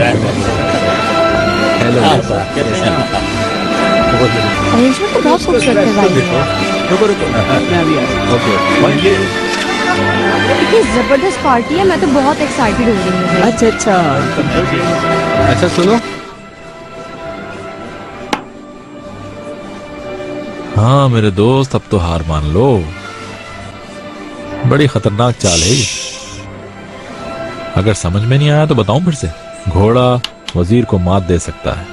Hello. Arrangement तो बहुत खूबसूरत करवाई है। रुको रुको, मैं अभी आता हूं। ओके। ये इतनी जबरदस्त पार्टी है, मैं तो बहुत एक्साइटेड हो रही हूँ। अच्छा अच्छा अच्छा, सुनो। हाँ मेरे दोस्त, अब तो हार मान लो। बड़ी खतरनाक चाल है ये। अगर समझ में नहीं आया तो बताऊं फिर से। घोड़ा वजीर को मात दे सकता है।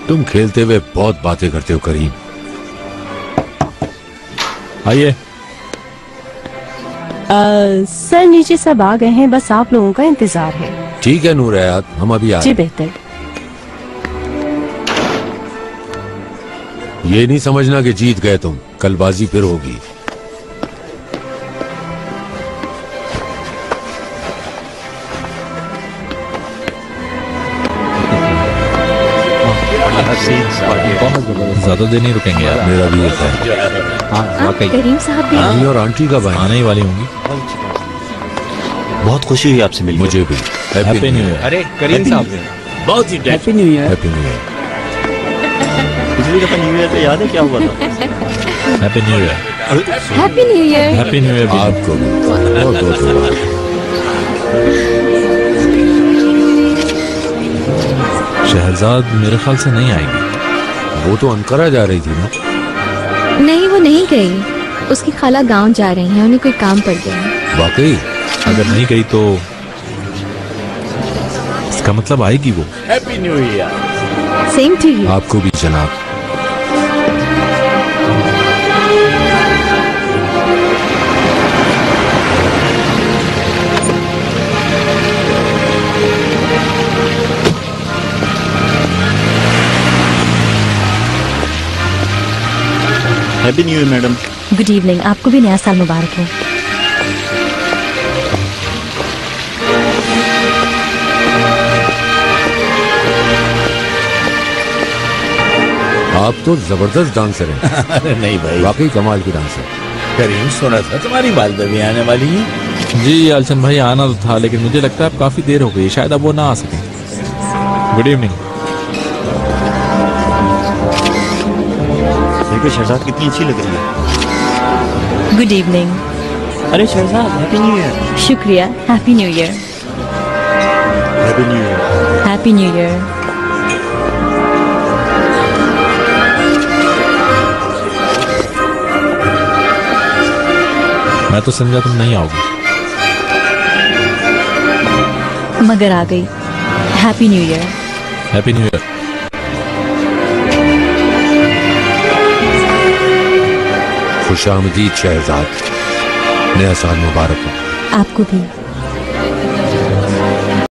तुम खेलते हुए बहुत बातें करते हो करीम। आइए। सर नीचे सब आ गए हैं, बस आप लोगों का इंतजार है। ठीक है नूर हयात, हम अभी आ जी रहे हैं। बेहतर। ये नहीं समझना कि जीत गए तुम, कल बाजी फिर होगी। ज्यादा देर नहीं रुकेंगे यार। मेरा भी ये है। हाँ वाकई। करीम साहब भी मम्मी और आंटी कब आए? आने ही वाली होंगी। बहुत खुशी हुई आपसे मिलकर। मुझे भी। Happy new year. अरे करीम साहब, बहुत ही happy new year. Happy new year. पिछली दफा न्यू ईयर पे याद है क्या हुआ था? Happy new year. Happy new year. Happy new year. आपको भी बहुत बहुत मुबारक। शहरजाद मेरे ख्याल से नहीं आएगी। वो तो अंकारा जा रही थी ना। नहीं, वो नहीं गई। उसकी खाला गांव जा रही है, उन्हें कोई काम पड़ गया है। वाकई? अगर नहीं गई तो इसका मतलब आएगी वो। Happy new year. Same to you. आपको भी जनाब। Happy new year madam. Good evening. आपको भी नया साल मुबारक हो। आप तो जबरदस्त डांसर हैं। अरे नहीं भाई, वाकई कमाल की डांसर। करीम सुना था तुम्हारी बालदा भी आने वाली है। जी आलचंद भाई, आना तो था लेकिन मुझे लगता है अब काफी देर हो गई, शायद अब वो ना आ सके। Good evening. देखो शहजाद कितनी अच्छी लग रही है। Good evening. अरे शहजाद हैप्पी न्यू ईयर। शुक्रिया। Happy new year. Happy new year. Happy new year. मैं तो समझा तुम नहीं आओगी, मगर आ गई। Happy new year. Happy new year. खुशामदीद शहजाद, नया साल मुबारक हो। आपको भी।